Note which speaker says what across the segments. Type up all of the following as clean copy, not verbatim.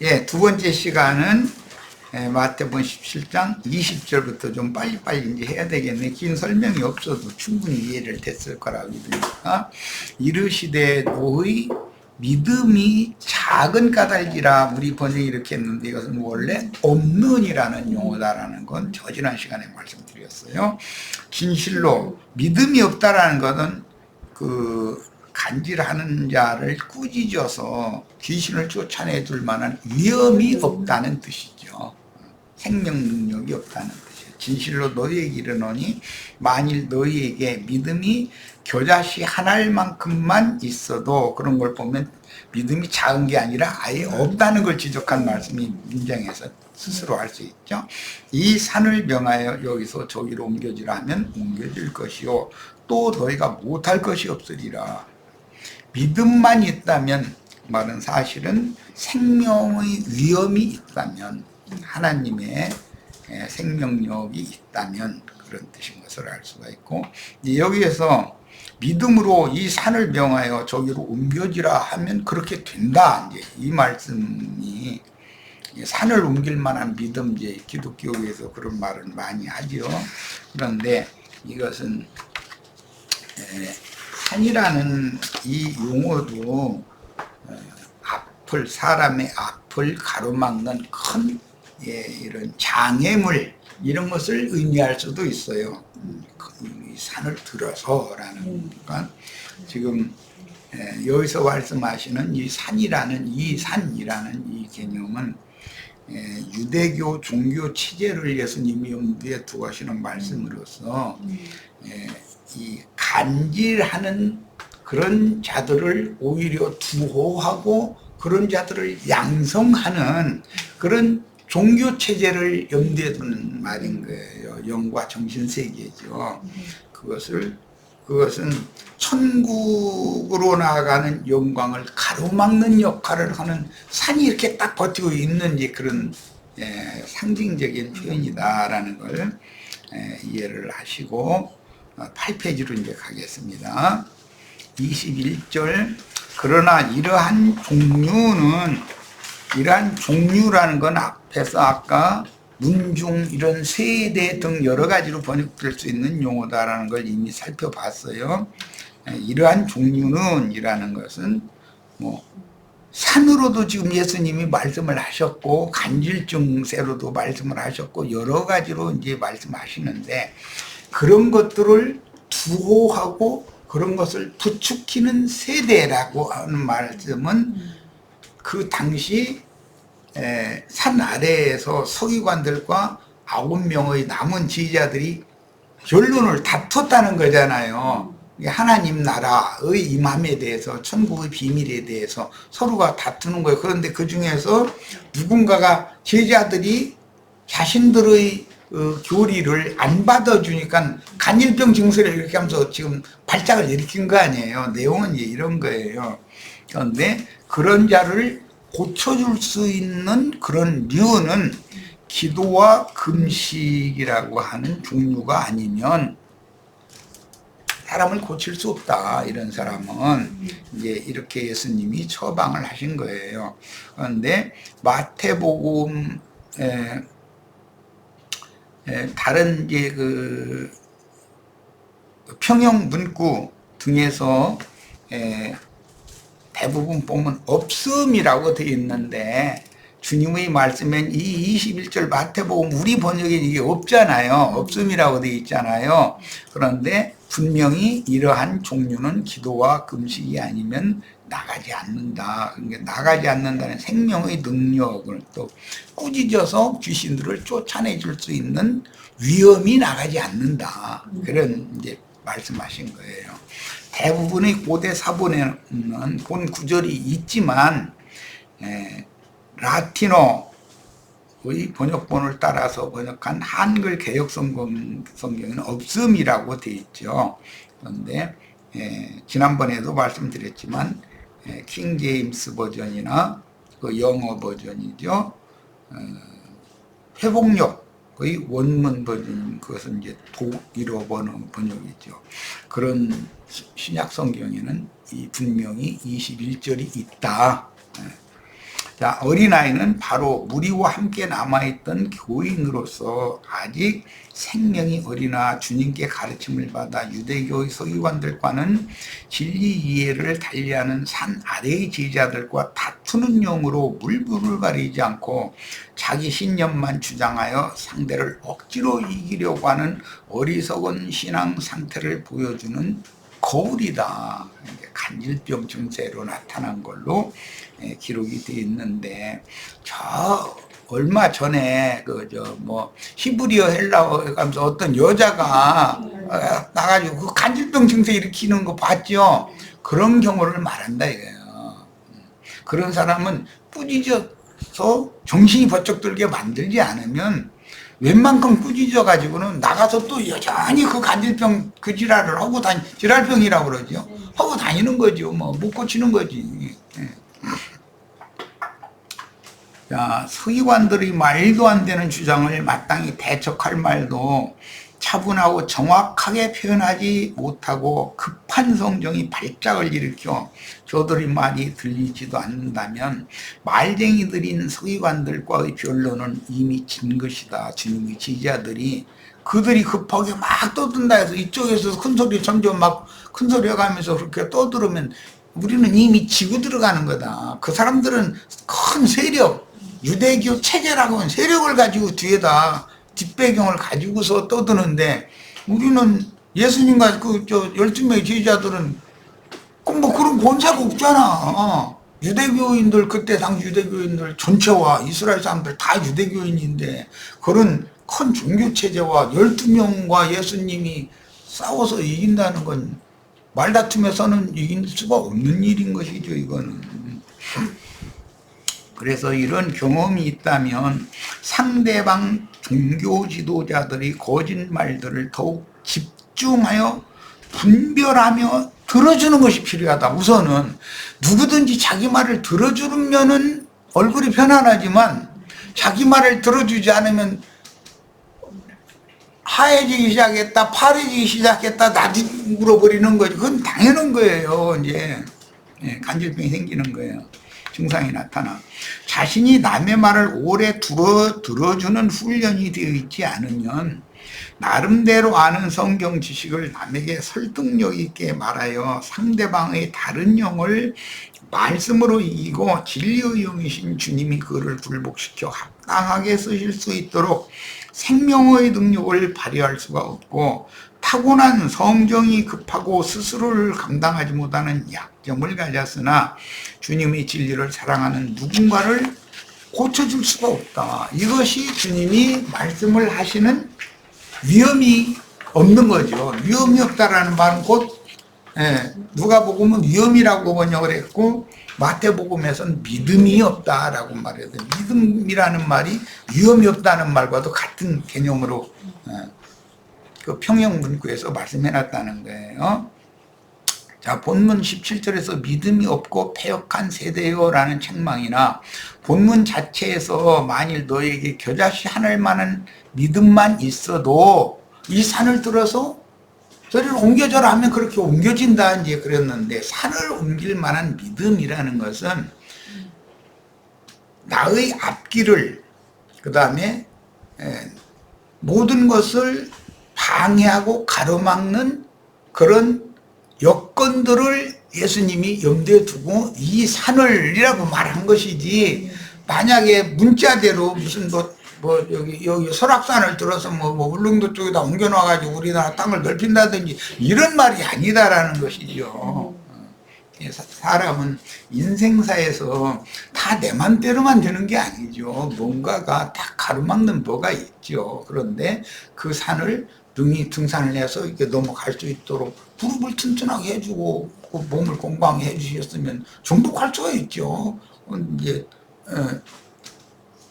Speaker 1: 예, 두 번째 시간은 마태복음 17장 20절부터 좀 빨리빨리 이제 해야 되겠네. 긴 설명이 없어도 충분히 이해를 됐을 거라고 믿으니까. 이르시되 너의 믿음이 작은 까닭이라 우리 번역이 이렇게 했는데 이것은 원래 없는이라는 용어다라는 건 저지난 시간에 말씀드렸어요. 진실로 믿음이 없다라는 것은 간질하는 자를 꾸짖어서 귀신을 쫓아내줄 만한 위험이 없다는 뜻이죠. 생명 능력이 없다는 뜻이에요. 진실로 너희에게 이르노니 만일 너희에게 믿음이 겨자씨 한 알만큼만 있어도, 그런 걸 보면 믿음이 작은 게 아니라 아예 없다는 걸 지적한 말씀이 문장에서 스스로 할 수 있죠. 이 산을 명하여 여기서 저기로 옮겨지라 하면 옮겨질 것이요 또 너희가 못할 것이 없으리라. 믿음만 있다면, 말은 사실은 생명의 위험이 있다면, 하나님의 생명력이 있다면 그런 뜻인 것을 알 수가 있고, 여기에서 믿음으로 이 산을 명하여 저기로 옮겨지라 하면 그렇게 된다, 이제 이 말씀이 산을 옮길 만한 믿음, 이제 기독교에서 그런 말을 많이 하죠. 그런데 이것은 산이라는 이 용어도 사람의 앞을 가로막는 큰 이런 장애물, 이런 것을 의미할 수도 있어요. 이 산을 들어서라는 건 지금 여기서 말씀하시는 이 산이라는 이 개념은 유대교 종교 체제를 예수님이 염두에 두고 하시는 말씀으로서 이 간질하는 그런 자들을 오히려 두호하고 그런 자들을 양성하는 그런 종교 체제를 염두에 두는 말인 거예요. 영과 정신 세계죠. 그것은 천국으로 나아가는 영광을 가로막는 역할을 하는 산이 이렇게 딱 버티고 있는 그런 상징적인 표현이다라는 걸 이해를 하시고 8페이지로 이제 가겠습니다. 21절. 그러나 이러한 종류라는 건 앞에서 아까 문중, 이런 세대 등 여러 가지로 번역될 수 있는 용어다라는 걸 이미 살펴봤어요. 이러한 종류는 이라는 것은 산으로도 지금 예수님이 말씀을 하셨고, 간질증세로도 말씀을 하셨고, 여러 가지로 이제 말씀하시는데, 그런 것들을 두호하고 그런 것을 부추기는 세대라고 하는 말씀은 그 당시 산 아래에서 서기관들과 9명의 남은 지휘자들이 결론을 다퉜다는 거잖아요. 하나님 나라의 임함에 대해서, 천국의 비밀에 대해서 서로가 다투는 거예요. 그런데 그 중에서 누군가가, 제자들이 자신들의 교리를 안 받아주니까 간질병 증세를 이렇게 하면서 지금 발작을 일으킨 거 아니에요. 내용은 이런 거예요. 그런데 그런 자를 고쳐줄 수 있는 그런 류는 기도와 금식이라고 하는 종류가 아니면 사람을 고칠 수 없다. 이런 사람은 이제 이렇게 예수님이 처방을 하신 거예요. 그런데 마태복음 다른 평형 문구 등에서 대부분 보면 없음이라고 되어 있는데, 주님의 말씀엔 이 21절 마태복음 우리 번역에 이게 없잖아요. 없음이라고 되어 있잖아요. 그런데 분명히 이러한 종류는 기도와 금식이 아니면 나가지 않는다. 그러니까 나가지 않는다는 생명의 능력을, 또 꾸짖어서 귀신들을 쫓아내줄 수 있는 위험이 나가지 않는다. 그런 이제 말씀하신 거예요. 대부분의 고대 사본에는 본 구절이 있지만 라틴어의 번역본을 따라서 번역한 한글 개역 성경에는 없음이라고 되어 있죠. 그런데 지난번에도 말씀드렸지만 킹 제임스 버전이나 그 영어 버전이죠. 회복력의 원문 버전, 그것은 이제 독일어 번역이죠. 그런 신약 성경에는 분명히 21절이 있다. 자, 어린아이는 바로 무리와 함께 남아있던 교인으로서 아직 생명이 어리나 주님께 가르침을 받아 유대교의 서기관들과는 진리 이해를 달리하는 산 아래의 제자들과 다투는 용으로 물불을 가리지 않고 자기 신념만 주장하여 상대를 억지로 이기려고 하는 어리석은 신앙 상태를 보여주는 거울이다. 간질병 증세로 나타난 걸로 기록이 되어 있는데, 저 얼마 전에 히브리어 헬라어 가면서 어떤 여자가 나가지고 그 간질병 증세 일으키는 거 봤죠? 그런 경우를 말한다 이거예요. 그런 사람은 꾸짖어서 정신이 번쩍 들게 만들지 않으면 웬만큼 꾸짖어 가지고는 나가서 또 여전히 그 간질병 그 지랄을 하고 지랄병이라고 그러죠. 하고 다니는 거죠. 못 고치는 거지. 자, 서기관들이 말도 안 되는 주장을 마땅히 대척할 말도 차분하고 정확하게 표현하지 못하고 급한 성정이 발작을 일으켜 저들의 말이 들리지도 않는다면 말쟁이들인 서기관들과의 변론은 이미 진 것이다. 주님의 지지자들이 그들이 급하게 막 떠든다 해서 이쪽에서 큰소리 점점 막 큰소리 해가면서 그렇게 떠들으면 우리는 이미 지고 들어가는 거다. 그 사람들은 큰 세력, 유대교 체제라고 하는 세력을 가지고 뒤에다 뒷배경을 가지고서 떠드는데 우리는 예수님과 그 12명의 제자들은 그런 권세가 없잖아. 유대교인들, 그때 당시 유대교인들 전체와 이스라엘 사람들 다 유대교인인데 그런 큰 종교체제와 12명과 예수님이 싸워서 이긴다는 건 말다툼에서는 이길 수가 없는 일인 것이죠, 이거는. 그래서 이런 경험이 있다면 상대방 종교 지도자들이 거짓말들을 더욱 집중하여 분별하며 들어주는 것이 필요하다. 우선은 누구든지 자기 말을 들어주면은 얼굴이 편안하지만 자기 말을 들어주지 않으면 하얘지기 시작했다, 파래지기 시작했다, 나도 물어버리는 거지. 그건 당연한 거예요. 이제 간질병이 생기는 거예요. 증상이 나타나. 자신이 남의 말을 오래 들어주는 훈련이 되어 있지 않으면 나름대로 아는 성경 지식을 남에게 설득력 있게 말하여 상대방의 다른 영을 말씀으로 이기고 진리의 영이신 주님이 그를 굴복시켜 합당하게 쓰실 수 있도록 생명의 능력을 발휘할 수가 없고 타고난 성정이 급하고 스스로를 감당하지 못하는 약점을 가졌으나 주님의 진리를 사랑하는 누군가를 고쳐줄 수가 없다. 이것이 주님이 말씀을 하시는 위험이 없는 거죠. 위험이 없다라는 말은 곧 누가복음은 위험이라고 번역을 했고 마태복음에서는 믿음이 없다라고 말해요. 믿음이라는 말이 위험이 없다는 말과도 같은 개념으로 그 평형문구에서 말씀해놨다는 거예요. 자, 본문 17절에서 믿음이 없고 패역한 세대요라는 책망이나 본문 자체에서 만일 너에게 겨자씨 하늘만한 믿음만 있어도 이 산을 들어서 저리를 옮겨져라 하면 그렇게 옮겨진다 이제 그랬는데, 산을 옮길 만한 믿음이라는 것은 나의 앞길을 그 다음에 모든 것을 방해하고 가로막는 그런 여건들을 예수님이 염두에 두고 이 산을이라고 말한 것이지, 만약에 문자대로 무슨 여기 설악산을 들어서 울릉도 쪽에다 옮겨놔가지고 우리나라 땅을 넓힌다든지 이런 말이 아니다라는 것이죠. 사람은 인생사에서 다 내 맘대로만 되는 게 아니죠. 뭔가가 다 가로막는 뭐가 있죠. 그런데 그 산을 능히 등산을 해서 이렇게 넘어갈 수 있도록 무릎을 튼튼하게 해주고 그 몸을 건강하게 해주셨으면 정복할 수가 있죠. 이제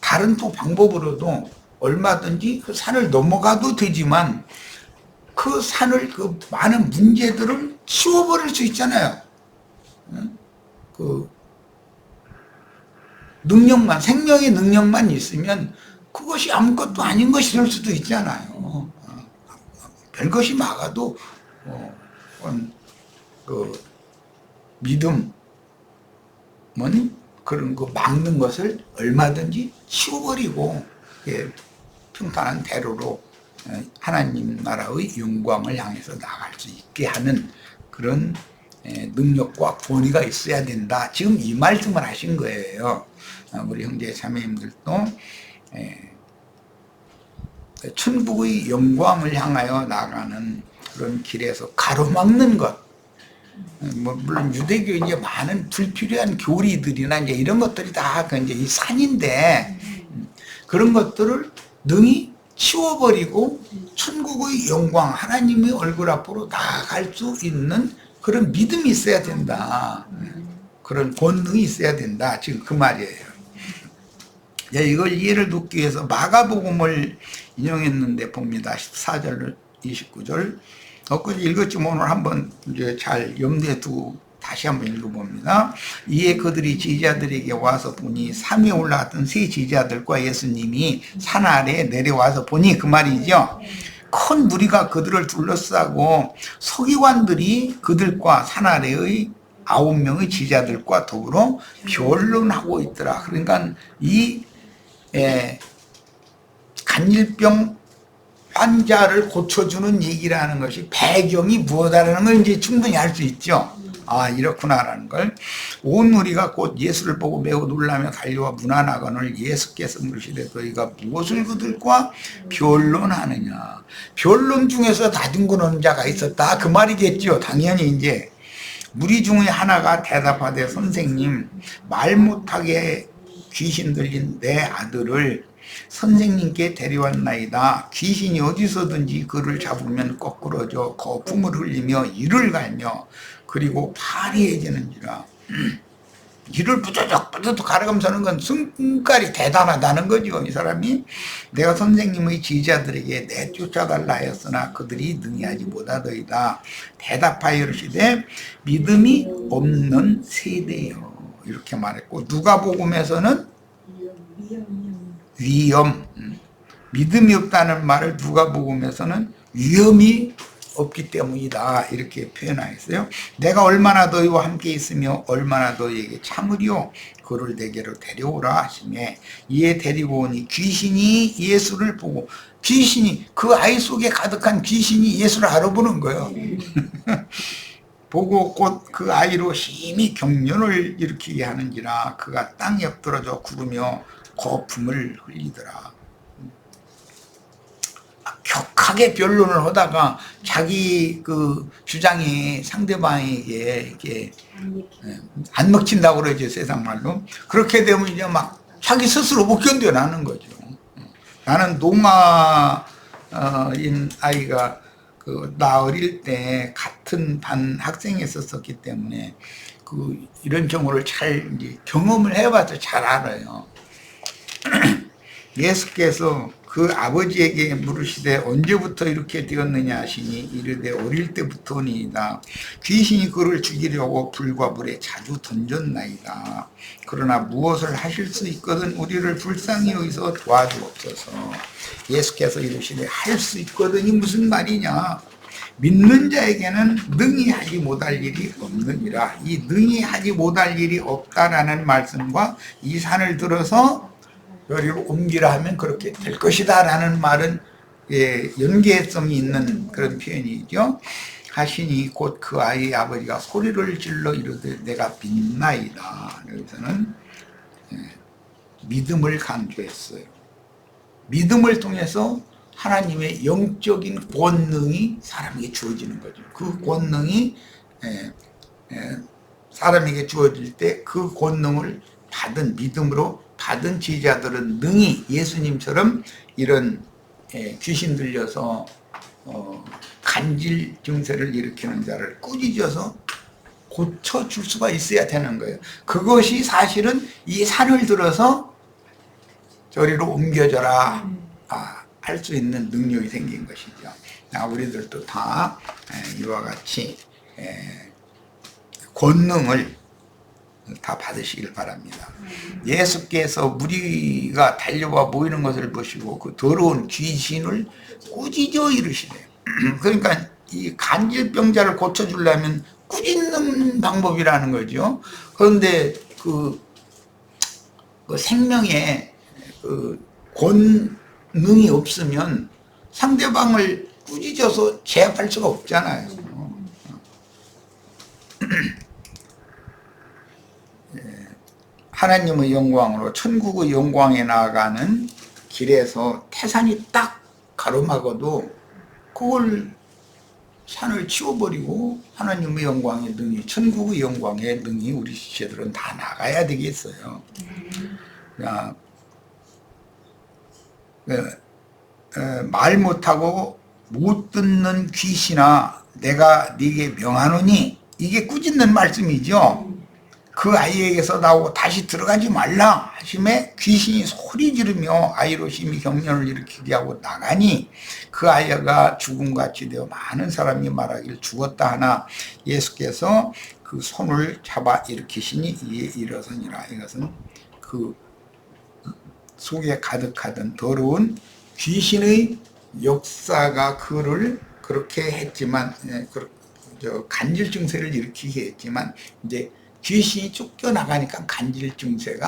Speaker 1: 다른 또 방법으로도 얼마든지 그 산을 넘어가도 되지만 그 산을 그 많은 문제들을 치워버릴 수 있잖아요. 그 능력만, 생명의 능력만 있으면 그것이 아무것도 아닌 것이 될 수도 있잖아요. 별것이 막아도 그 믿음은 그런 거 막는 것을 얼마든지 치워버리고 평탄한 대로로 하나님 나라의 영광을 향해서 나갈 수 있게 하는 그런 능력과 권위가 있어야 된다. 지금 이 말씀을 하신 거예요. 우리 형제 자매님들도 천국의 영광을 향하여 나가는 그런 길에서 가로막는 것, 물론 유대교 이제 많은 불필요한 교리들이나 이제 이런 것들이 다 이제 이 산인데 그런 것들을 능히 치워버리고 천국의 영광, 하나님의 얼굴 앞으로 나아갈 수 있는 그런 믿음이 있어야 된다. 그런 권능이 있어야 된다. 지금 그 말이에요. 이걸 이해를 돕기 위해서 마가복음을 인용했는데 봅니다. 14절, 29절. 엊그제 읽었지만 오늘 한번 이제 잘 염두에 두고 다시 한번 읽어봅니다. 이에 그들이 제자들에게 와서 보니 산에 올라갔던 세 제자들과 예수님이 산 아래에 내려와서 보니, 그 말이죠. 큰 무리가 그들을 둘러싸고 서기관들이 그들과 산 아래의 9명의 제자들과 더불어 변론하고 있더라. 그러니까 이 간질병 환자를 고쳐주는 얘기라는 것이 배경이 무엇이라는 걸 이제 충분히 알 수 있죠. 아, 이렇구나라는 걸. 온 무리가 곧 예수를 보고 매우 놀라며 달려와 문안하거늘 예수께서 물으시되 너희가 무엇을 그들과 변론하느냐. 변론 중에서 다둥거는 자가 있었다. 그 말이겠죠. 당연히 이제 무리 중에 하나가 대답하되 선생님, 말 못하게 귀신 들린 내 아들을 선생님께 데려왔나이다. 귀신이 어디서든지 그를 잡으면 거꾸러져 거품을 흘리며 이를 갈며 그리고 파리해지는지라. 이를 부저적 갈아가면서 하는 건 성깔이 대단하다는 거죠. 이 사람이 내가 선생님의 제자들에게 내쫓아달라 하였으나 그들이 능히 하지 못하더이다. 대답하여 이르시되 믿음이 없는 세대요. 이렇게 말했고, 누가복음에서는 위험, 믿음이 없다는 말을 누가복음에서는 위험이 없기 때문이다. 이렇게 표현하였어요. 내가 얼마나 너희와 함께 있으며 얼마나 너희에게 참으리요. 그를 내게로 데려오라 하시매 이에 데리고 오니 귀신이 예수를 보고, 귀신이, 그 아이 속에 가득한 귀신이 예수를 알아보는 거예요. 보고 곧 그 아이로 심히 경련을 일으키게 하는지라 그가 땅에 엎드러져 구르며 거품을 흘리더라. 격하게 변론을 하다가 자기 그 주장이 상대방에게 이렇게 안 먹힌다고 그러죠, 세상 말로. 그렇게 되면 이제 막 자기 스스로 못 견뎌나는 거죠. 나는 노마인 아이가 나 어릴 때 같은 반 학생이었었기 때문에 이런 경우를 잘 이제 경험을 해봐서 잘 알아요. 예수께서 그 아버지에게 물으시되 언제부터 이렇게 되었느냐 하시니 이르되 어릴 때부터니이다. 귀신이 그를 죽이려고 불과 물에 자주 던졌나이다. 그러나 무엇을 하실 수 있거든 우리를 불쌍히 여기서 도와주옵소서. 예수께서 이르시되 할 수 있거든이 무슨 말이냐. 믿는 자에게는 능히 하지 못할 일이 없느니라. 이 능히 하지 못할 일이 없다라는 말씀과 이 산을 들어서 여기로 옮기라 하면 그렇게 될 것이다 라는 말은 연계성이 있는 그런 표현이죠. 하시니 곧 그 아이의 아버지가 소리를 질러 이르되 내가 믿나이다. 여기서는 믿음을 강조했어요. 믿음을 통해서 하나님의 영적인 권능이 사람에게 주어지는 거죠. 그 권능이 사람에게 주어질 때 그 권능을 받은, 믿음으로 받은 제자들은 능히 예수님처럼 이런 귀신 들려서 간질 증세를 일으키는 자를 꾸짖어서 고쳐줄 수가 있어야 되는 거예요. 그것이 사실은 이 산을 들어서 저리로 옮겨져라 할 수 있는 능력이 생긴 것이죠. 우리들도 다 이와 같이 권능을 다 받으시길 바랍니다. 예수께서 무리가 달려와 모이는 것을 보시고 그 더러운 귀신을 꾸짖어 이르시래요. 그러니까 이 간질병자를 고쳐주려면 꾸짖는 방법이라는 거죠. 그런데 그 그 생명에 그 권능이 없으면 상대방을 꾸짖어서 제압할 수가 없잖아요. 하나님의 영광으로 천국의 영광에 나아가는 길에서 태산이 딱 가로막아도 그걸 산을 치워버리고 하나님의 영광의 능이, 천국의 영광의 능이 우리 지체들은 다 나가야 되겠어요. 자, 말 못하고 못 듣는 귀신아 내가 네게 명하노니, 이게 꾸짖는 말씀이죠. 그 아이에게서 나오고 다시 들어가지 말라 하심에 귀신이 소리 지르며 아이로 심히 경련을 일으키게 하고 나가니 그 아이가 죽음같이 되어 많은 사람이 말하길 죽었다 하나 예수께서 그 손을 잡아 일으키시니 이에 일어서니라. 이것은 그 속에 가득하던 더러운 귀신의 역사가 그를 그렇게 했지만, 간질 증세를 일으키게 했지만, 이제 귀신이 쫓겨나가니까 간질 증세를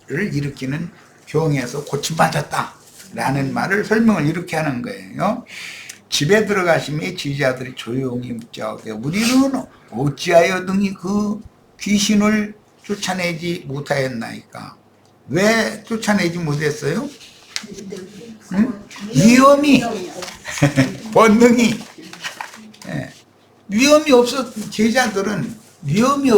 Speaker 1: 일으키는 병에서 고침받았다 라는 말을 설명을 이렇게 하는 거예요. 집에 들어가시며 지휘자들이 조용히 묻자오되 우리는 어찌하여 등이 그 귀신을 쫓아내지 못하였나이까. 왜 쫓아내지 못했어요? 위험이 본능이 위험이 없어. 제자들은 위험이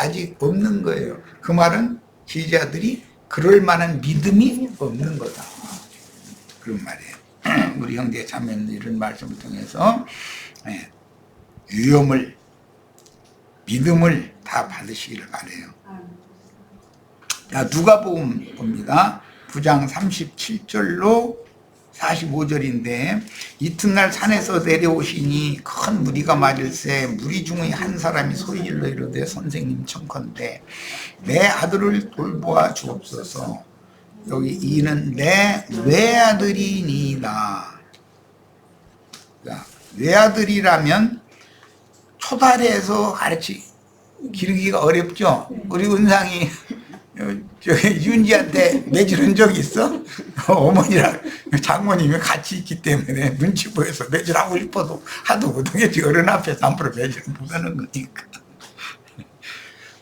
Speaker 1: 아직 없는 거예요. 그 말은 제자들이 그럴 만한 믿음이 없는 거다, 그런 말이에요. 우리 형제 자매는 이런 말씀을 통해서 위험을, 믿음을 다 받으시기를 바라요. 자, 누가복음 봅니다. 9장 37절로 45절인데 이튿날 산에서 내려오시니 큰 무리가 맞을새 무리 중의 한 사람이 소리질러 이르되 선생님 청컨대 내 아들을 돌보아 주옵소서. 여기 이는 내 외아들이니이다. 외아들이라면 초달해서 가르치 기르기가 어렵죠. 우리 은상이 윤지한테 매질한 적이 있어? 어머니랑 장모님이 같이 있기 때문에 눈치 보여서 매질하고 싶어도 하도 못하겠지. 어른 앞에서 함부로 매질을 못하는 거니까.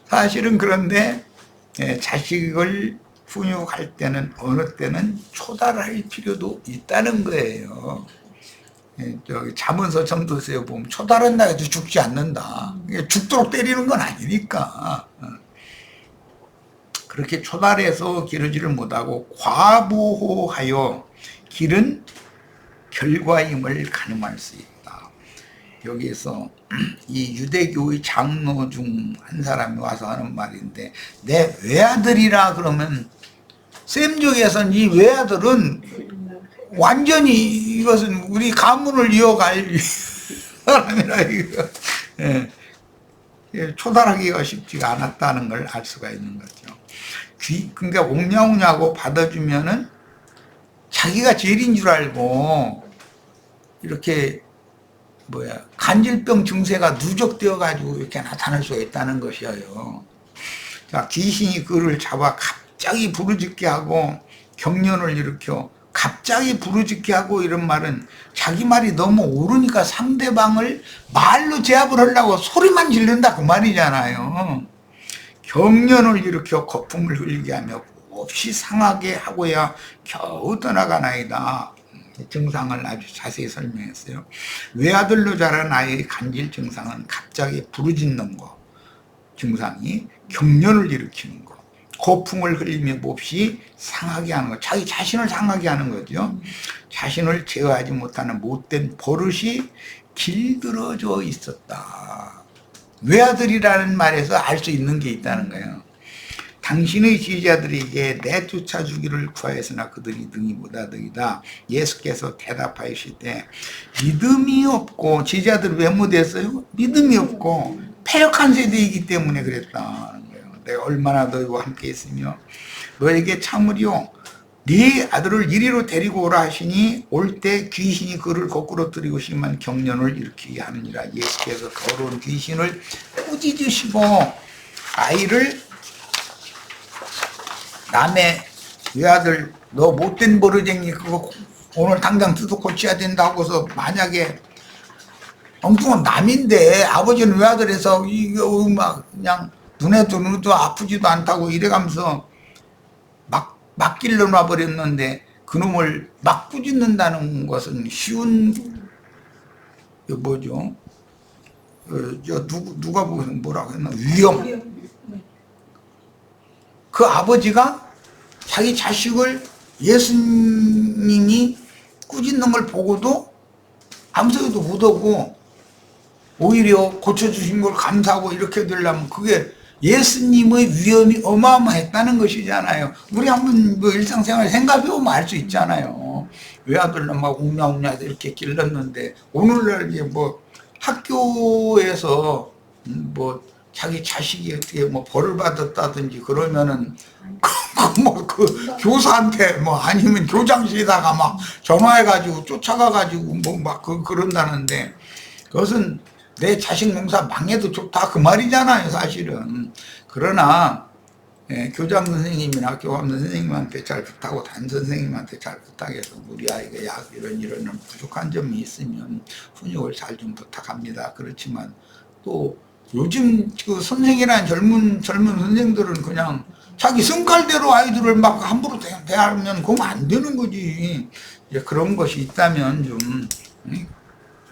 Speaker 1: 사실은 그런데 자식을 훈육할 때는 어느 때는 초달할 필요도 있다는 거예요. 저기 잠언서 전도서에 보면 초달한다 해도 죽지 않는다. 죽도록 때리는 건 아니니까. 그렇게 초달해서 기르지를 못하고 과보호하여 기른 결과임을 가늠할 수 있다. 여기에서 이 유대교의 장로 중 한 사람이 와서 하는 말인데 내 외아들이라 그러면 셈족에서는 이 외아들은 완전히 이것은 우리 가문을 이어갈 사람이라 이거. 초달하기가 쉽지가 않았다는 걸 알 수가 있는 거죠. 그러니까 옹냐옹냐고 받아주면은 자기가 제일인 줄 알고 이렇게 간질병 증세가 누적되어 가지고 이렇게 나타날 수가 있다는 것이에요. 자, 귀신이 그를 잡아 갑자기 부르짖게 하고 경련을 일으켜 갑자기 부르짖게 하고, 이런 말은 자기 말이 너무 옳으니까 상대방을 말로 제압을 하려고 소리만 지른다 그 말이잖아요. 경련을 일으켜 거품을 흘리게 하며 없이 상하게 하고야 겨우 떠나가나이다. 증상을 아주 자세히 설명했어요. 외아들로 자란 아이의 간질 증상은 갑자기 부르짖는 거, 증상이 경련을 일으키는 거, 거품을 흘리며 몹시 상하게 하는 거, 자기 자신을 상하게 하는 거죠. 자신을 제어하지 못하는 못된 버릇이 길들어져 있었다. 외아들이라는 말에서 알 수 있는 게 있다는 거예요. 당신의 지휘자들에게 내쫓아 주기를 구하였으나 그들이 능히 못하더이다. 예수께서 대답하시되 믿음이 없고, 지휘자들 왜 못했어요? 믿음이 없고 패역한 세대이기 때문에 그랬다는 거예요. 내가 얼마나 너희와 함께 있으며 너에게 참으리요 네 아들을 이리로 데리고 오라 하시니 올 때 귀신이 그를 거꾸로 들이고 심한 경련을 일으키게 하느니라. 예수께서 더러운 귀신을 꾸짖으시고 아이를 남의 외아들 너 못된 버르쟁이 그거 오늘 당장 두둑 고쳐야 된다고 해서 만약에 엉뚱한 남인데 아버지는 외아들에서 이거 막 그냥 눈에도 눈도 아프지도 않다고 이래가면서 막 길러 놔버렸는데 그놈을 막 꾸짖는다는 것은 쉬운 뭐죠? 누가 보고서 뭐라고 했나? 위험. 그 아버지가 자기 자식을 예수님이 꾸짖는 걸 보고도 아무 소리도 못하고 오히려 고쳐주신 걸 감사하고 이렇게 되려면 그게 예수님의 위험이 어마어마했다는 것이잖아요. 우리 한번 뭐 일상생활 생각해보면 알 수 있잖아요. 외아들은 막 웅냐웅냐 이렇게 길렀는데 오늘날 이제 뭐 학교에서 뭐 자기 자식이 어떻게 뭐 벌을 받았다든지 그러면은 그 교사한테 뭐 아니면 교장실에다가 막 전화해가지고 쫓아가가지고 뭐 막 그런다는데 그것은 내 자식 농사 망해도 좋다 그 말이잖아요 사실은. 그러나 교장 선생님이나 교감 선생님한테 잘 부탁하고 담 선생님한테 잘 부탁해서 우리 아이가 이런 부족한 점이 있으면 훈육을 잘 좀 부탁합니다. 그렇지만 또 요즘 그 선생이라는 젊은 선생들은 그냥 자기 성깔대로 아이들을 막 함부로 대하면 그건 안 되는 거지. 이제 그런 것이 있다면 좀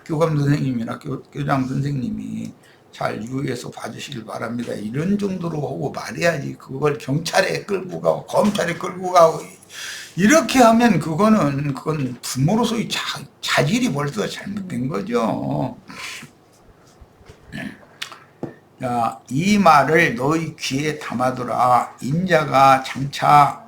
Speaker 1: 교감 선생님이나 교장 선생님이 잘 유의해서 봐주시길 바랍니다. 이런 정도로 하고 말해야지. 그걸 경찰에 끌고 가고 검찰에 끌고 가고 이렇게 하면 그건 부모로서의 자질이 벌써 잘못된 거죠. 자, 이 말을 너희 귀에 담아두라. 인자가 장차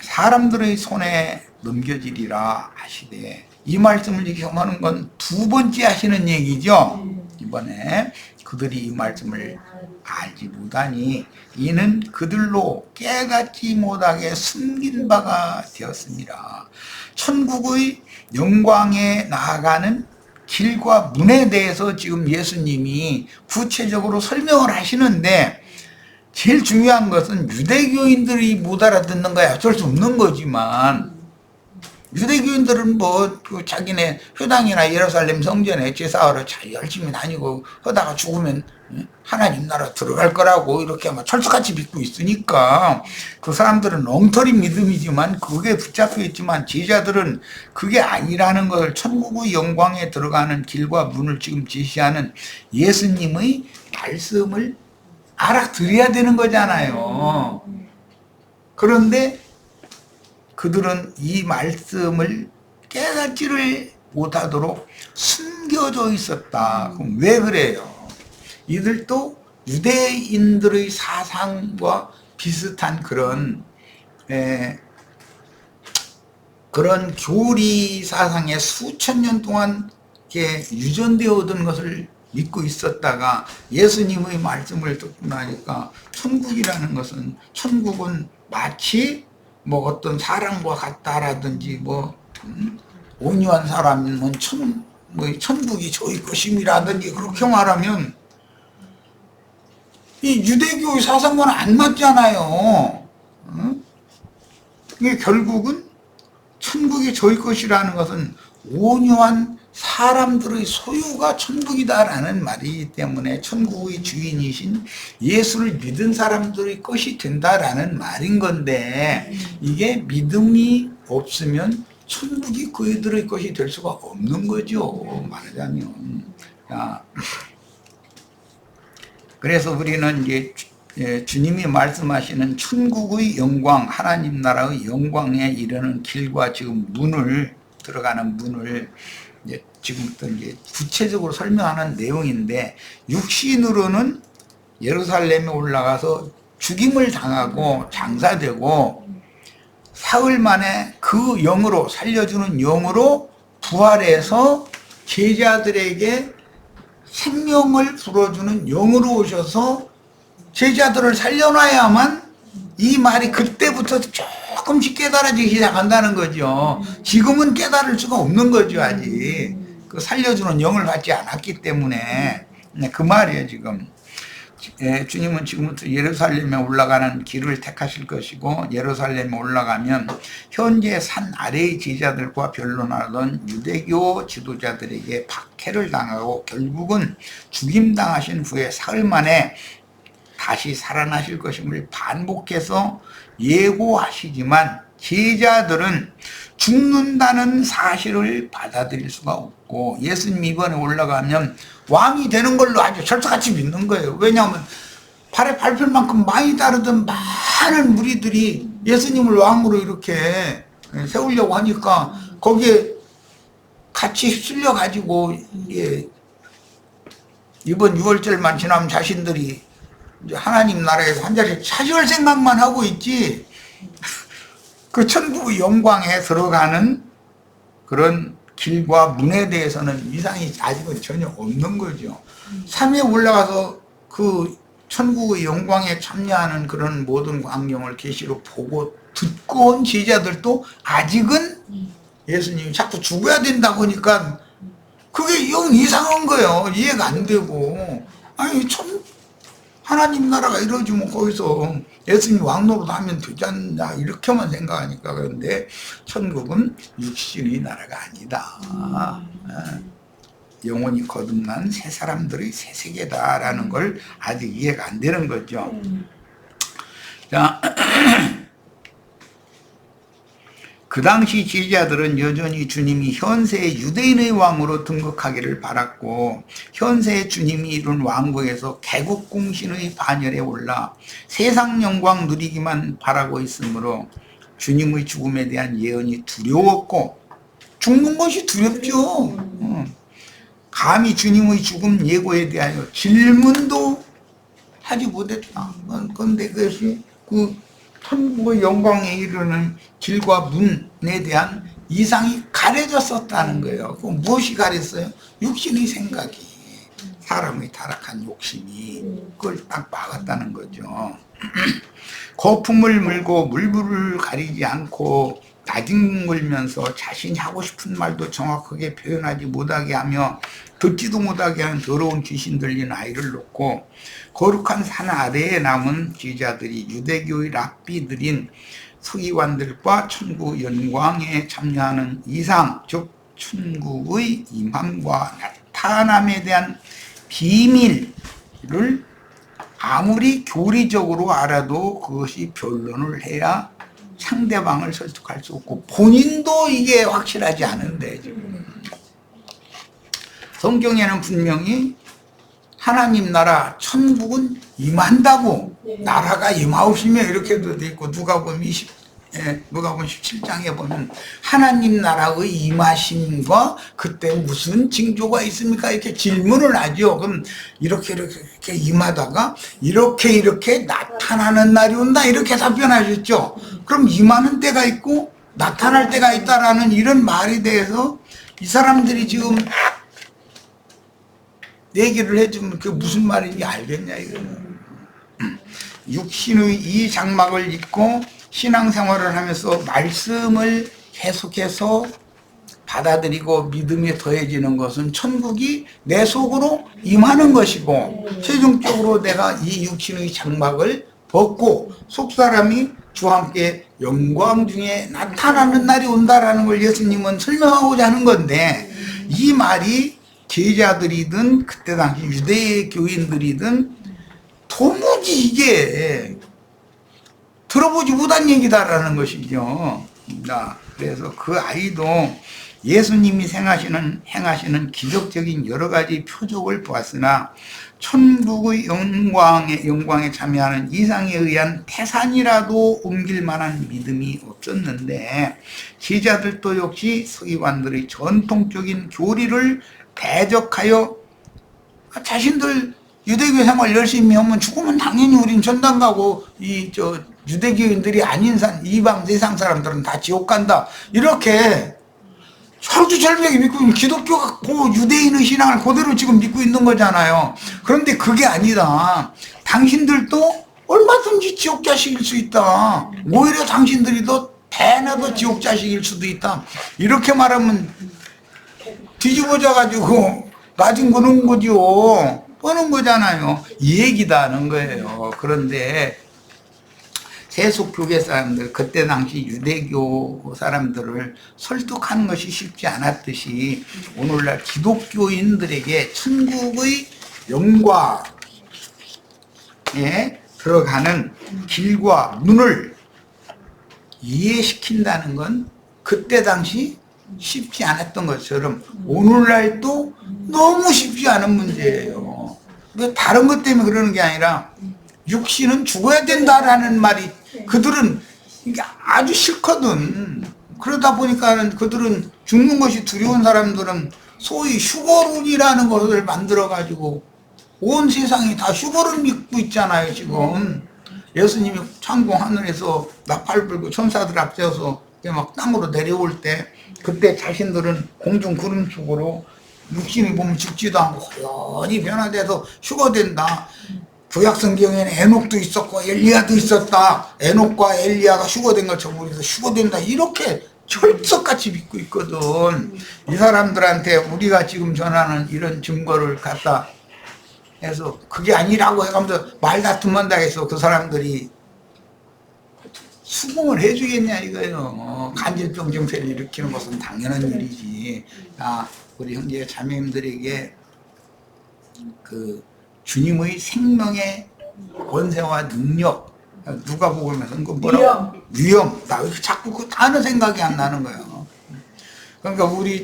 Speaker 1: 사람들의 손에 넘겨지리라 하시되, 이 말씀을 지금 하는 건 두 번째 하시는 얘기죠. 이번에 그들이 이 말씀을 알지 못하니 이는 그들로 깨닫지 못하게 숨긴 바가 되었습니다. 천국의 영광에 나아가는 길과 문에 대해서 지금 예수님이 구체적으로 설명을 하시는데, 제일 중요한 것은 유대교인들이 못 알아듣는 거야 어쩔 수 없는 거지만, 유대교인들은 뭐 자기네 회당이나 예루살렘 성전에 제사하러 잘 열심히 다니고 하다가 죽으면 하나님 나라 들어갈 거라고 이렇게 막 철석같이 믿고 있으니까 그 사람들은 엉터리 믿음이지만 그게 붙잡혀 있지만, 제자들은 그게 아니라는 것을, 천국의 영광에 들어가는 길과 문을 지금 제시하는 예수님의 말씀을 알아들어야 되는 거잖아요. 그런데 그들은 이 말씀을 깨닫지를 못하도록 숨겨져 있었다. 그럼 왜 그래요? 이들도 유대인들의 사상과 비슷한 그런 교리 사상에 수천 년 동안 이렇게 유전되어 오던 것을 믿고 있었다가 예수님의 말씀을 듣고 나니까 천국이라는 것은, 천국은 마치 뭐 어떤 사람과 같다라든지 온유한 사람이면 천국이 저희 것임이라든지 그렇게 말하면 이 유대교의 사상과는 안 맞잖아요. 이게 결국은 천국이 저희 것이라는 것은 온유한 사람들의 소유가 천국이다라는 말이기 때문에 천국의 주인이신 예수를 믿은 사람들의 것이 된다라는 말인 건데, 이게 믿음이 없으면 천국이 그들의 것이 될 수가 없는 거죠, 말하자면. 그래서 우리는 이제 주님이 말씀하시는 천국의 영광, 하나님 나라의 영광에 이르는 길과 지금 문을, 들어가는 문을 지금부터 이제 구체적으로 설명하는 내용인데, 육신으로는 예루살렘에 올라가서 죽임을 당하고 장사되고 사흘 만에 그 영으로, 살려주는 영으로 부활해서 제자들에게 생명을 불어주는 영으로 오셔서 제자들을 살려놔야만 이 말이 그때부터 조금씩 깨달아지기 시작한다는 거죠. 지금은 깨달을 수가 없는 거죠. 아직 그 살려주는 영을 받지 않았기 때문에. 그 말이에요 지금. 주님은 지금부터 예루살렘에 올라가는 길을 택하실 것이고, 예루살렘에 올라가면 현재 산 아래의 제자들과 변론하던 유대교 지도자들에게 박해를 당하고 결국은 죽임당하신 후에 사흘 만에 다시 살아나실 것임을 반복해서 예고하시지만 제자들은 죽는다는 사실을 받아들일 수가 없고, 예수님이 이번에 올라가면 왕이 되는 걸로 아주 철석같이 믿는 거예요. 왜냐하면 팔에 밟힐 만큼 많이 따르던 많은 무리들이 예수님을 왕으로 이렇게 세우려고 하니까 거기에 같이 휩쓸려 가지고 이번 6월절만 지나면 자신들이 이제 하나님 나라에서 한 자리 차지할 생각만 하고 있지, 그 천국의 영광에 들어가는 그런 길과 문에 대해서는 이상이 아직은 전혀 없는 거죠. 산에 올라가서 그 천국의 영광에 참여하는 그런 모든 광경을 계시로 보고 듣고 온 제자들도 아직은 예수님이 자꾸 죽어야 된다고 하니까 그게 영 이상한 거예요. 이해가 안 되고, 아니 하나님 나라가 이루어지면 거기서 예수님이 왕노릇 하면 되지 않나 이렇게만 생각하니까. 그런데 천국은 육신의 나라가 아니다. 영혼이 거듭난 새 사람들의 새 세계다라는 걸 아직 이해가 안 되는 거죠. 자, 그 당시 제자들은 여전히 주님이 현세의 유대인의 왕으로 등극하기를 바랐고, 현세의 주님이 이룬 왕국에서 개국공신의 반열에 올라 세상 영광 누리기만 바라고 있으므로 주님의 죽음에 대한 예언이 두려웠고, 죽는 것이 두렵죠. 감히 주님의 죽음 예고에 대하여 질문도 하지 못했다. 그런데 그것이 그 천국의 영광에 이르는 길과 문에 대한 이상이 가려졌었다는 거예요. 그 무엇이 가렸어요? 육신의 생각이, 사람의 타락한 욕심이 그걸 딱 막았다는 거죠. 거품을 물고 물불을 가리지 않고 나뒹굴면서 자신이 하고 싶은 말도 정확하게 표현하지 못하게 하며 듣지도 못하게 하는 더러운 귀신 들린 아이를 놓고 거룩한 산 아래에 남은 제자들이 유대교의 랍비들인 서기관들과 천국 영광에 참여하는 이상, 즉 천국의 임함과 나타남에 대한 비밀을 아무리 교리적으로 알아도 그것이 변론을 해야 상대방을 설득할 수 없고, 본인도 이게 확실하지 않은데, 지금 성경에는 분명히 하나님 나라 천국은 임한다고, 나라가 임하오시며 이렇게도 돼 있고, 누가복음 17장에 보면 하나님 나라의 임하심과 그때 무슨 징조가 있습니까? 이렇게 질문을 하죠. 그럼 이렇게 임하다가 이렇게 나타나는 날이 온다 이렇게 답변하셨죠. 그럼 임하는 때가 있고 나타날 때가 있다라는 이런 말에 대해서 이 사람들이 지금 얘기를 해주면 그게 무슨 말인지 알겠냐 이거는. 육신의 이 장막을 입고 신앙생활을 하면서 말씀을 계속해서 받아들이고 믿음이 더해지는 것은 천국이 내 속으로 임하는 것이고, 최종적으로 내가 이 육신의 장막을 벗고 속사람이 주와 함께 영광 중에 나타나는 날이 온다라는 걸 예수님은 설명하고자 하는 건데, 이 말이 제자들이든 그때 당시 유대 교인들이든 도무지 이게 들어보지 못한 얘기다라는 것이죠. 그래서 그 아이도 예수님이 행하시는 기적적인 여러 가지 표적을 보았으나 천국의 영광에 참여하는 이상에 의한 태산이라도 옮길 만한 믿음이 없었는데, 제자들도 역시 서기관들의 전통적인 교리를 대적하여 자신들 유대교 생활 열심히 하면 죽으면 당연히 우린 전당 가고 유대교인들이 아닌 이방 세상 사람들은 다 지옥 간다 이렇게 철두철미하게 믿고 있는, 기독교가 유대인의 신앙을 그대로 지금 믿고 있는 거잖아요. 그런데 그게 아니다. 당신들도 얼마든지 지옥 자식일 수 있다. 오히려 당신들이 더 대낮도 지옥 자식일 수도 있다. 이렇게 말하면 뒤집어져 가지고 맞은 거는 거죠. 뻔한 거잖아요. 이 얘기다 하는 거예요. 그런데 세속 교계 사람들, 그때 당시 유대교 사람들을 설득하는 것이 쉽지 않았듯이 오늘날 기독교인들에게 천국의 영광에 들어가는 길과 문을 이해시킨다는 건 그때 당시 쉽지 않았던 것처럼 오늘날도 너무 쉽지 않은 문제예요. 다른 것 때문에 그러는 게 아니라 육신은 죽어야 된다라는 말이 그들은 이게 아주 싫거든. 그러다 보니까 그들은 죽는 것이 두려운 사람들은 소위 휴거론이라는 것을 만들어 가지고 온 세상이 다 휴거론 믿고 있잖아요. 지금 예수님이 창공 하늘에서 나팔 불고 천사들 앞세워서 막 땅으로 내려올 때 그때 자신들은 공중 구름 속으로 육신이 보면 죽지도 않고 호연히 변화돼서 휴거된다. 구약성경에는 에녹도 있었고 엘리야도 있었다. 에녹과 엘리야가 휴거된 것처럼 우리도 휴거된다. 이렇게 철석같이 믿고 있거든. 이 사람들한테 우리가 지금 전하는 이런 증거를 갖다 해서 그게 아니라고 해가면서 말다툼한다 해서 그 사람들이 수긍을 해주겠냐 이거예요. 간질병 증세를 일으키는 것은 당연한 일이지. 우리 형제 자매님들에게 그 주님의 생명의 권세와 능력, 누가 보면서 그 뭐라고 위험. 나 왜 자꾸 그 단어 생각이 안 나는 거예요. 그러니까 우리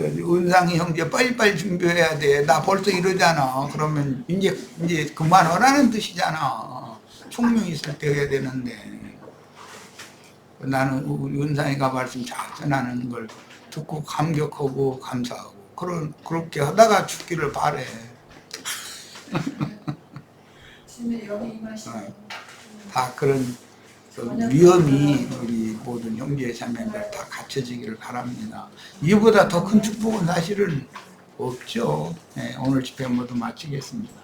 Speaker 1: 은상이 형제 빨리빨리 준비해야 돼. 나 벌써 이러잖아. 그러면 이제 그만하라는 뜻이잖아. 총명이 있을 때 해야 되는데. 나는 우리 은상이가 말씀 잘 전하는 걸 듣고 감격하고 감사하고 그렇게 하다가 죽기를 바래. 다 그런 위험이 우리 모든 형제 자매들 다 갖춰지기를 바랍니다. 이보다 더 큰 축복은 사실은 없죠. 네, 오늘 집회 모두 마치겠습니다.